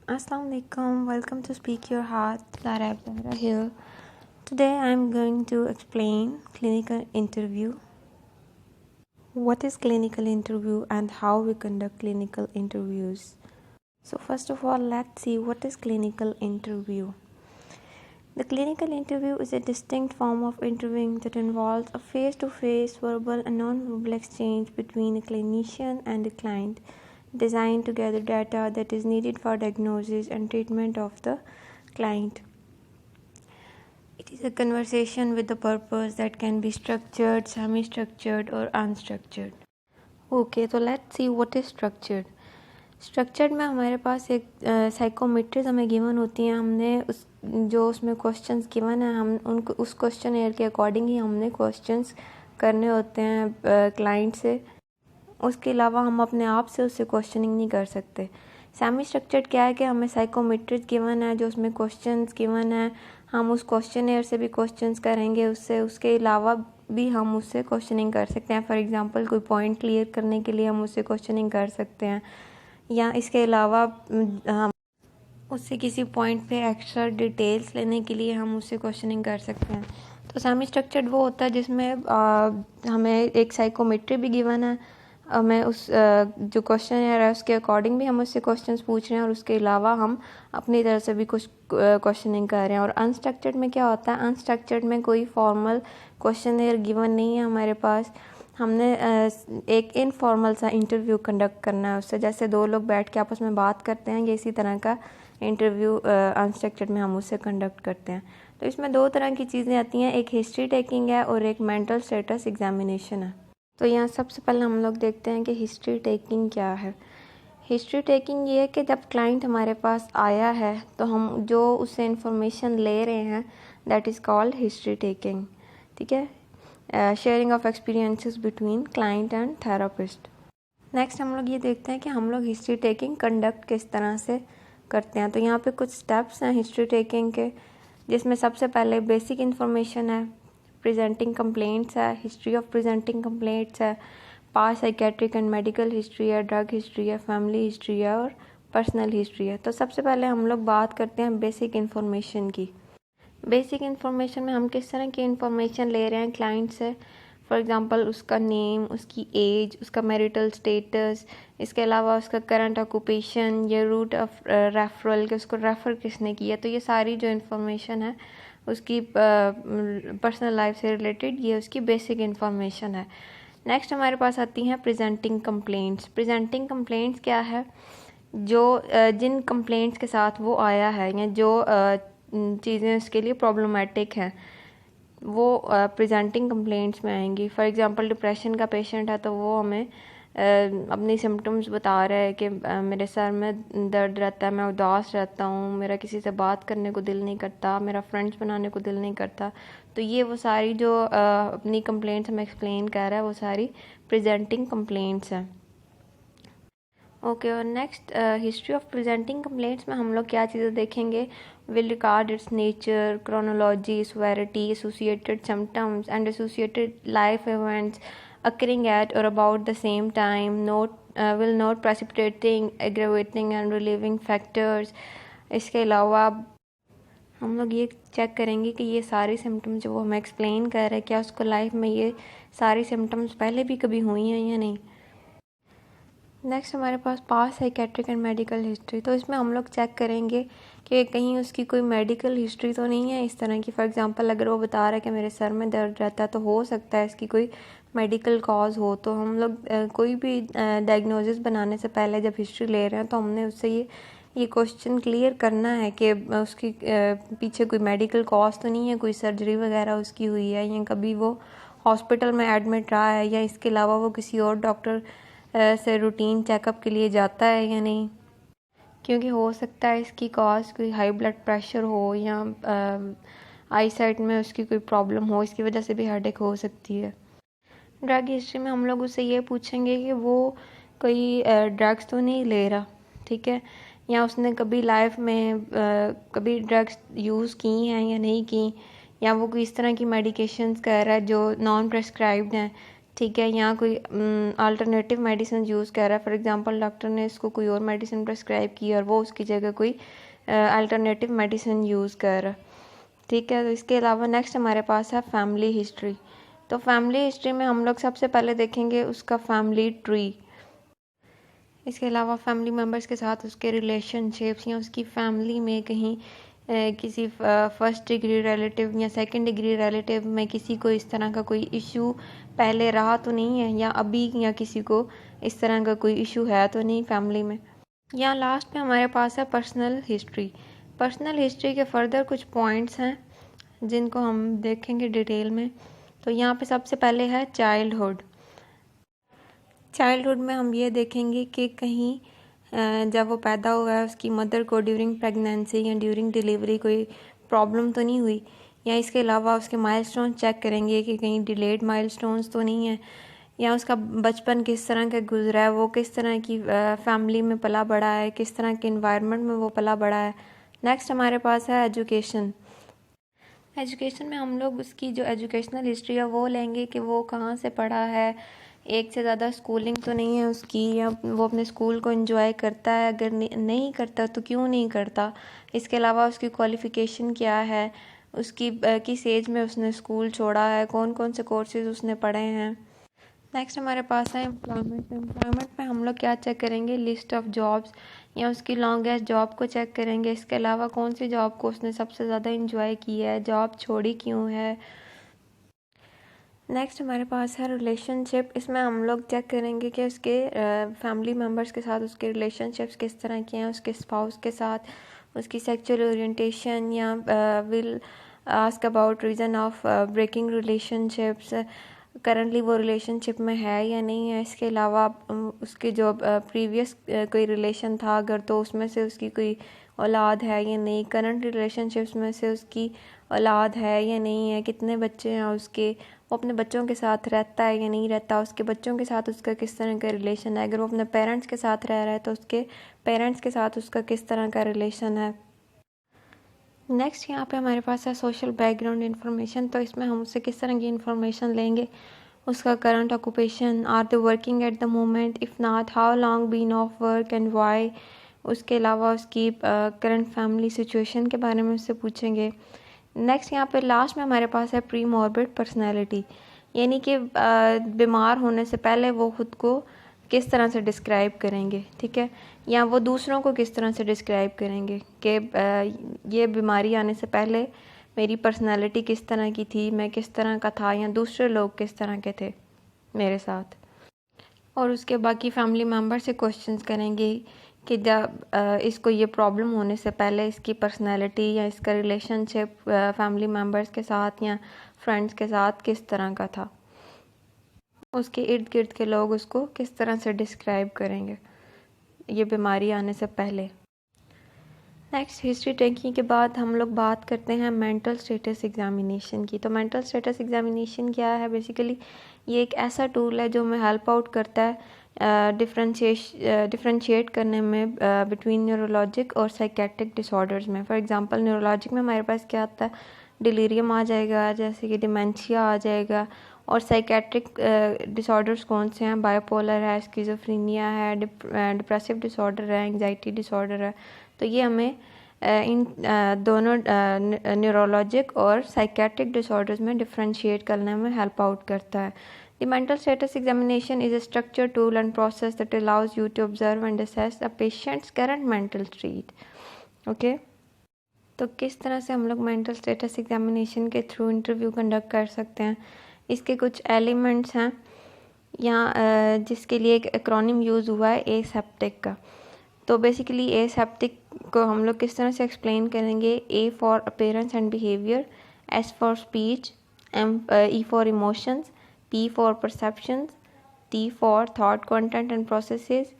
Assalamu alaikum. Welcome to Speak Your Heart. Lara Abdullah here. Today I am going to explain clinical interview. What is clinical interview and how we conduct clinical interviews? So first of all, let's see what is clinical interview. The clinical interview is a distinct form of interviewing that involves a face-to-face verbal and non-verbal exchange between a clinician and a client, designed to gather data that is needed for diagnosis and treatment of the client. It is a conversation with a purpose that can be structured, semi-structured or unstructured. Okay, so let's see what is structured. Structured में हमारे पास एक साइकोमेट्रीज हमें given होती हैं. हमने उसमें questions given है, हम उनको उस क्वेश्चन एयर के अकॉर्डिंग ही हमने क्वेश्चंस करने होते हैं क्लाइंट से. उसके अलावा हम अपने आप से उससे क्वेश्चनिंग नहीं कर सकते. सेमी स्ट्रक्चर्ड क्या है कि हमें साइकोमेट्रिक गिवन है, जो उसमें क्वेश्चंस गिवन है, हम उस क्वेश्चन एयर से भी क्वेश्चंस करेंगे उससे. उसके अलावा भी हम उससे क्वेश्चनिंग कर सकते हैं. फॉर एग्जांपल कोई पॉइंट क्लियर करने के लिए हम उससे क्वेश्चनिंग कर सकते हैं, या इसके अलावा हम उससे किसी पॉइंट पे एक्स्ट्रा डिटेल्स लेने के लिए हम उससे क्वेश्चनिंग कर सकते हैं. तो सेमी स्ट्रक्चर्ड वो होता है जिसमें हमें एक साइकोमेट्री भी गिवन है, हमें उस जो क्वेश्चन है उसके अकॉर्डिंग भी हम उससे क्वेश्चंस पूछ रहे हैं, और उसके अलावा हम अपनी तरफ से भी कुछ क्वेश्चनिंग कर रहे हैं. और अनस्ट्रक्चर्ड में क्या होता है, अनस्ट्रक्चर्ड में कोई फॉर्मल क्वेश्चन गिवन नहीं है हमारे पास. हमने एक इनफॉर्मल सा इंटरव्यू कंडक्ट करना है उससे. जैसे दो लोग बैठ के आपस में बात करते हैं, ये इसी तरह का इंटरव्यू अनस्ट्रक्चर्ड में हम उससे कंडक्ट करते हैं. तो इसमें दो तरह की चीज़ें आती हैं, एक हिस्ट्री टेकिंग है और एक मेंटल स्टेटस एग्जामिनेशन है. तो यहाँ सबसे पहले हम लोग देखते हैं कि हिस्ट्री टेकिंग क्या है. हिस्ट्री टेकिंग ये है कि जब क्लाइंट हमारे पास आया है तो हम जो उससे इंफॉर्मेशन ले रहे हैं, that is called history taking. ठीक है, sharing of experiences between client and therapist. Next हम लोग ये देखते हैं कि हम लोग हिस्ट्री टेकिंग कंडक्ट किस तरह से करते हैं. तो यहाँ पे कुछ स्टेप्स हैं हिस्ट्री टेकिंग के, जिसमें सबसे पहले बेसिक इन्फॉर्मेशन है, प्रेजेंटिंग कंप्लेंट्स है, हिस्ट्री ऑफ प्रेजेंटिंग कंप्लेंट्स है, पास साइकेट्रिक एंड मेडिकल हिस्ट्री है, ड्रग हिस्ट्री है, फैमिली हिस्ट्री है और पर्सनल हिस्ट्री है. तो सबसे पहले हम लोग बात करते हैं बेसिक इन्फॉर्मेशन की. बेसिक इन्फॉर्मेशन में हम किस तरह की इन्फॉर्मेशन ले रहे हैं क्लाइंट से. फॉर एग्जांपल उसका नेम, उसकी एज, उसका मैरिटल स्टेटस, इसके अलावा उसका करंट ऑक्यूपेशन, ये रूट ऑफ रेफरल कि उसको रेफ़र किसने किया. तो ये सारी जो इन्फॉर्मेशन है उसकी पर्सनल लाइफ से रिलेटेड, ये उसकी बेसिक इन्फॉर्मेशन है. नेक्स्ट हमारे पास आती हैं प्रेजेंटिंग कंप्लेंट्स. प्रेजेंटिंग कंप्लेंट्स क्या है, जो जिन कंप्लेंट्स के साथ वो आया है या जो चीज़ें उसके लिए प्रॉब्लमेटिक हैं, वो प्रेजेंटिंग कंप्लेंट्स में आएंगी. फॉर एग्जांपल डिप्रेशन का पेशेंट है तो वो हमें अपनी सिम्टम्स बता रहा है कि मेरे सर में दर्द रहता है, मैं उदास रहता हूँ, मेरा किसी से बात करने को दिल नहीं करता, मेरा फ्रेंड्स बनाने को दिल नहीं करता. तो ये वो सारी जो अपनी कंप्लेंट्स हमें एक्सप्लेन कर रहा है, वो सारी प्रेजेंटिंग कंप्लेंट्स हैं. ओके, और next history of presenting complaints में हम लोग क्या चीज़ें देखेंगे. Will record it's nature, chronology, severity, associated symptoms and associated life events occurring at or about the same time. Will note precipitating, aggravating and relieving factors. इसके अलावा हम लोग ये चेक करेंगे कि ये सारी सिम्टम्स जो वो हमें एक्सप्लेन कर रहे हैं, क्या उसको लाइफ में ये सारी सिम्टम्स पहले भी कभी हुई हैं या नहीं. नेक्स्ट हमारे पास पास साइकेट्रिक एंड मेडिकल हिस्ट्री. तो इसमें हम लोग चेक करेंगे कि कहीं उसकी कोई मेडिकल हिस्ट्री तो नहीं है इस तरह की. फॉर एग्जांपल अगर वो बता रहा है कि मेरे सर में दर्द रहता है, तो हो सकता है इसकी कोई मेडिकल कॉज हो. तो हम लोग कोई भी डायग्नोसिस बनाने से पहले जब हिस्ट्री ले रहे हैं तो हमने उससे ये क्वेश्चन क्लियर करना है कि उसकी पीछे कोई मेडिकल कॉज तो नहीं है, कोई सर्जरी वगैरह उसकी हुई है, या कभी वो हॉस्पिटल में एडमिट रहा है, या इसके अलावा वो किसी और डॉक्टर से रूटीन चेकअप के लिए जाता है या नहीं. क्योंकि हो सकता है इसकी कॉज कोई हाई ब्लड प्रेशर हो, या आई साइट में उसकी कोई प्रॉब्लम हो, इसकी वजह से भी हेडेक हो सकती है. ड्रग हिस्ट्री में हम लोग उससे ये पूछेंगे कि वो कोई ड्रग्स तो नहीं ले रहा, ठीक है, या उसने कभी लाइफ में कभी ड्रग्स यूज़ की हैं या नहीं की, या वो कोई इस तरह की मेडिकेशंस कर रहा है जो नॉन प्रेस्क्राइब्ड हैं. ठीक है, यहाँ कोई अल्टरनेटिव मेडिसिन यूज़ कर रहा है, फॉर एग्जांपल डॉक्टर ने इसको कोई और मेडिसिन प्रेस्क्राइब की और वो उसकी जगह कोई अल्टरनेटिव मेडिसिन यूज़ कर रहा है। ठीक है, तो इसके अलावा नेक्स्ट हमारे पास है फैमिली हिस्ट्री। तो फैमिली हिस्ट्री में हम लोग सबसे पहले देखेंगे उसका फैमिली ट्री। इसके अलावा फैमिली मेम्बर्स के साथ उसके रिलेशनशिप्स या उसकी फैमिली में कहीं किसी फर्स्ट डिग्री रिलेटिव या सेकंड डिग्री रिलेटिव में किसी को इस तरह का कोई इशू पहले रहा तो नहीं है, या अभी या किसी को इस तरह का कोई इशू है तो नहीं फैमिली में। यहाँ लास्ट में हमारे पास है पर्सनल हिस्ट्री। पर्सनल हिस्ट्री के फर्दर कुछ पॉइंट्स हैं जिनको हम देखेंगे डिटेल में। तो यहाँ पे सबसे पहले है चाइल्डहुड। चाइल्डहुड में हम ये देखेंगे कि कहीं जब वो पैदा हुआ है उसकी मदर को ड्यूरिंग प्रेगनेंसी या ड्यूरिंग डिलीवरी कोई प्रॉब्लम तो नहीं हुई, या इसके अलावा उसके माइलस्टोन चेक करेंगे कि कहीं डिलेड माइलस्टोन्स तो नहीं है, या उसका बचपन किस तरह का गुजरा है, वो किस तरह की फैमिली में पला बड़ा है, किस तरह के इन्वायरमेंट में वो पला बड़ा है। नेक्स्ट हमारे पास है एजुकेशन। एजुकेशन में हम लोग उसकी जो एजुकेशनल हिस्ट्री है वो लेंगे कि वो कहाँ से पढ़ा है, एक से ज़्यादा स्कूलिंग तो नहीं है उसकी, या वो अपने स्कूल को एंजॉय करता है, अगर नहीं करता तो क्यों नहीं करता। इसके अलावा उसकी क्वालिफ़िकेशन क्या है, उसकी किस एज में उसने स्कूल छोड़ा है, कौन कौन से कोर्सेज उसने पढ़े हैं। नेक्स्ट हमारे पास है एम्प्लॉयमेंट। एम्प्लॉयमेंट में हम लोग क्या चेक करेंगे, लिस्ट ऑफ जॉब्स या उसकी लॉन्गेस्ट जॉब को चेक करेंगे। इसके अलावा कौन सी जॉब को उसने सबसे ज़्यादा इंजॉय किया है, जॉब छोड़ी क्यों है। नेक्स्ट हमारे पास है रिलेशनशिप। इसमें हम लोग चेक करेंगे कि उसके फैमिली मेम्बर्स के साथ उसके रिलेशनशिप्स किस तरह के हैं, उसके स्पाउस के साथ, उसकी सेक्सुअल ओरिएंटेशन, या will ask about reason of breaking relationships, currently वो रिलेशनशिप में है या नहीं है। इसके अलावा उसके जो प्रीवियस कोई रिलेशन था अगर, तो उसमें से उसकी कोई औलाद है या नहीं, करंट रिलेशनशिप्स में से उसकी औलाद है या नहीं है, कितने बच्चे हैं उसके, वो अपने बच्चों के साथ रहता है या नहीं रहता, उसके बच्चों के साथ उसका किस तरह का रिलेशन है, अगर वो अपने पेरेंट्स के साथ रह रहा है तो उसके पेरेंट्स के साथ उसका किस तरह का रिलेशन है। नेक्स्ट यहाँ पे हमारे पास है सोशल बैकग्राउंड इन्फॉर्मेशन। तो इसमें हम उससे किस तरह की इन्फॉर्मेशन लेंगे, उसका current occupation, are they working at the moment, if not how long been off work and why. उसके अलावा उसकी करंट फैमिली सिचुएशन के बारे में उससे पूछेंगे। नेक्स्ट यहाँ पे लास्ट में हमारे पास है प्री मॉर्बिड पर्सनैलिटी, यानी कि बीमार होने से पहले वो खुद को किस तरह से डिस्क्राइब करेंगे, ठीक है, या वो दूसरों को किस तरह से डिस्क्राइब करेंगे कि ये बीमारी आने से पहले मेरी पर्सनैलिटी किस तरह की थी, मैं किस तरह का था, या दूसरे लोग किस तरह के थे मेरे साथ। और उसके बाकी फैमिली मेम्बर से क्वेश्चंस करेंगे कि जब इसको ये प्रॉब्लम होने से पहले इसकी पर्सनैलिटी या इसका रिलेशनशिप फैमिली मेम्बर्स के साथ या फ्रेंड्स के साथ किस तरह का था, उसके इर्द गिर्द के लोग उसको किस तरह से डिस्क्राइब करेंगे ये बीमारी आने से पहले। नेक्स्ट हिस्ट्री टेकिंग के बाद हम लोग बात करते हैं मेंटल स्टेटस एग्जामिनेशन की। तो मेंटल स्टेटस एग्जामिनेशन क्या है, बेसिकली ये एक ऐसा टूल है जो हमें हेल्प आउट करता है डिफ्रेंशिएट करने में बिटवीन न्यूरोलॉजिक और साइकेट्रिक डिसऑर्डर्स में। फॉर एग्जांपल न्यूरोलॉजिक में हमारे पास क्या आता है, डिलीरियम आ जाएगा, जैसे कि डिमेंशिया आ जाएगा। और साइकेट्रिक डिसऑर्डर्स कौन से हैं, बायोपोलर है, स्किज़ोफ्रेनिया है, डिप्रेसिव डिसऑर्डर है, एंग्जाइटी डिसऑर्डर है। तो ये हमें इन दोनों न्यूरोलॉजिक और साइकेट्रिक डिसऑर्डर्स में डिफ्रेंशिएट करने में हेल्प आउट करता है। The mental status examination is a structure tool and process that allows you to observe and assess a patient's current mental state. Okay, तो किस तरह से हम लोग मेंटल स्टेटस एग्जामिनेशन के थ्रू इंटरव्यू कंडक्ट कर सकते हैं, इसके कुछ एलिमेंट्स हैं यहाँ जिसके लिए एक एक्रोनिम यूज़ हुआ है एसेप्टिक का। तो बेसिकली एसेप्टिक को हम लोग किस तरह से एक्सप्लेन करेंगे, A for appearance and behaviour, S for speech, E for emotions, P for perceptions, T for thought content and processes,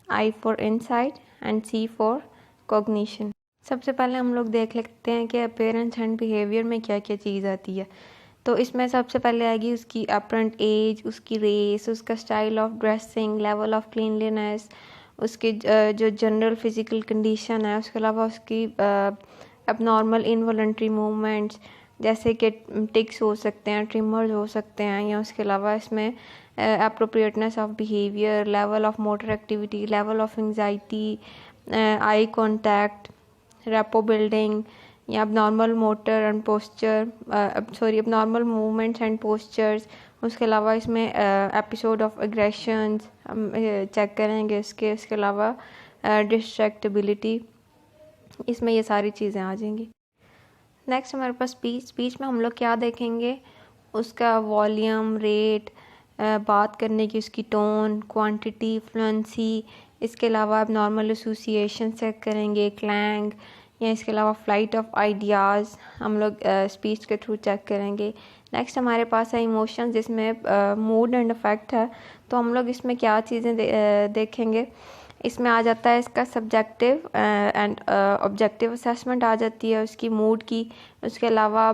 I for insight and C for cognition. सबसे पहले हम लोग देख लेते हैं कि अपीयरेंस एंड बिहेवियर में क्या क्या चीज़ आती है। तो इसमें सबसे पहले आएगी उसकी अपरेंट एज, उसकी रेस, उसका style of dressing, level of cleanliness, उसकी जो जनरल फिजिकल कंडीशन है, उसके अलावा उसकी अबनॉर्मल इनवॉलंटरी मूवमेंट्स जैसे कि टिक्स हो सकते हैं, ट्रिमर्स हो सकते हैं, या उसके अलावा इसमें appropriateness of behavior, level of motor activity, level of anxiety, eye contact, rapport building, या abnormal motor and posture, abnormal movements and postures. उसके अलावा इसमें एपिसोड ऑफ एग्रेशंस हम चेक करेंगे। इसके अलावा डिस्ट्रैक्टिबिलिटी, इसमें ये सारी चीज़ें आ जाएंगी। नेक्स्ट हमारे पास स्पीच में हम लोग क्या देखेंगे, उसका वॉल्यूम, रेट, बात करने की उसकी टोन, क्वांटिटी, फ्लुएंसी। इसके अलावा अब नॉर्मल एसोसिएशन चेक करेंगे, क्लैंग, या इसके अलावा फ्लाइट ऑफ आइडियाज़ हम लोग स्पीच के थ्रू चेक करेंगे। नेक्स्ट हमारे पास है इमोशंस, जिसमें मूड एंड अफेक्ट है। तो हम लोग इसमें क्या चीज़ें देखेंगे, इसमें आ जाता है इसका सब्जेक्टिव एंड ऑब्जेक्टिव असेसमेंट आ जाती है उसकी मूड की। उसके अलावा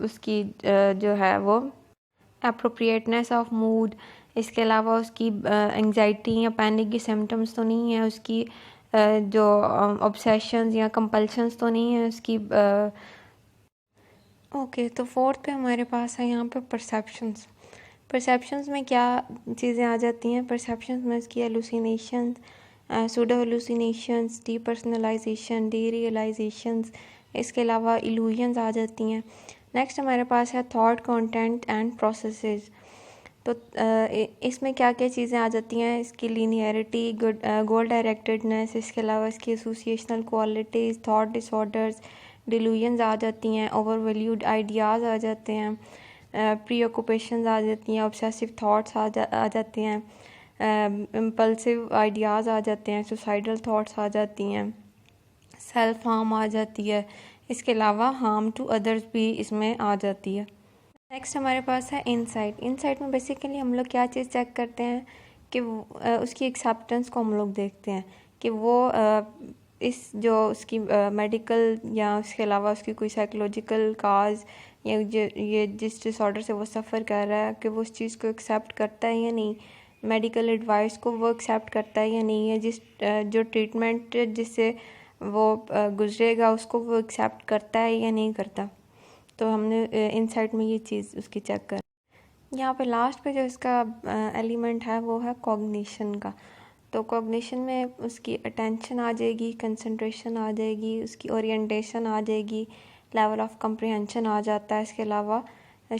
उसकी जो है वो अप्रोप्रिएटनेस ऑफ मूड। इसके अलावा उसकी एंजाइटी या पैनिक की सिम्टम्स तो नहीं है, उसकी जो ऑब्सेशंस या कंपल्शंस तो नहीं है उसकी। ओके, तो फोर्थ पे हमारे पास है यहाँ पे परसेप्शंस। परसेप्शंस में क्या चीज़ें आ जाती हैं, परसेप्शंस में इसकी हेलुसिनेशंस, सूडो हेलुसिनेशंस, डीपर्सनलाइजेशन, डीरियलाइजेशंस। इसके अलावा इल्यूजन्स आ जाती हैं। नेक्स्ट हमारे पास है थॉट, कंटेंट एंड प्रोसेसेस। तो इसमें क्या क्या चीज़ें आ जाती हैं, इसकी लीनियरिटी, गोल डायरेक्टेडनेस। इसके अलावा इसकी associational qualities, thought disorders, delusions आ जाती हैं, ओवरवैल्यूड आइडियाज़ आ जाते हैं, प्री ऑक्यूपेशंस आ जाती हैं, ऑब्सेसिव थॉट्स आ जाते हैं, इम्पल्सिव आइडियाज़ आ जाते हैं, सुसाइडल थॉट्स आ जाती हैं, सेल्फ हार्म आ जाती है। इसके अलावा हार्म टू अदर्स भी इसमें आ जाती है। नेक्स्ट हमारे पास है इनसाइट। इनसाइट में बेसिकली हम लोग क्या चीज़ चेक करते हैं कि उसकी एक्सेप्टेंस को हम लोग देखते हैं कि वो इस जो उसकी मेडिकल या उसके अलावा उसकी कोई साइकोलॉजिकल काज या ये जिस डिसऑर्डर से वो सफ़र कर रहा है कि वो उस चीज़ को एक्सेप्ट करता है या नहीं, मेडिकल एडवाइस को वो एक्सेप्ट करता है या नहीं है, जो ट्रीटमेंट जिससे वो गुजरेगा उसको वो एक्सेप्ट करता है या नहीं करता। तो हमने इनसाइट में ये चीज़ उसकी चेक कर। यहाँ पे लास्ट पे जो इसका एलिमेंट है वो है कॉग्निशन का। तो कॉग्निशन में उसकी अटेंशन आ जाएगी, कंसंट्रेशन आ जाएगी, उसकी ओरिएंटेशन आ जाएगी, लेवल ऑफ कंप्रिहेंशन आ जाता है। इसके अलावा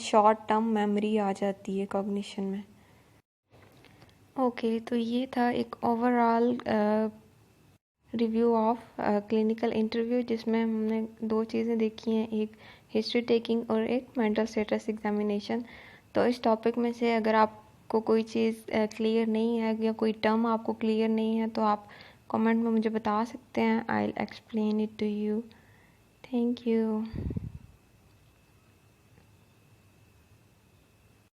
शॉर्ट टर्म मेमोरी आ जाती है कॉग्निशन में। ओके, तो ये था एक overall review of clinical interview, जिसमें हमने दो चीज़ें देखी हैं, एक हिस्ट्री टेकिंग और एक मेंटल स्टेटस एग्जामिनेशन। तो इस टॉपिक में से अगर आपको कोई चीज़ क्लियर नहीं है या कोई टर्म आपको क्लियर नहीं है तो आप कमेंट में मुझे बता सकते हैं। I will explain it to you. Thank you.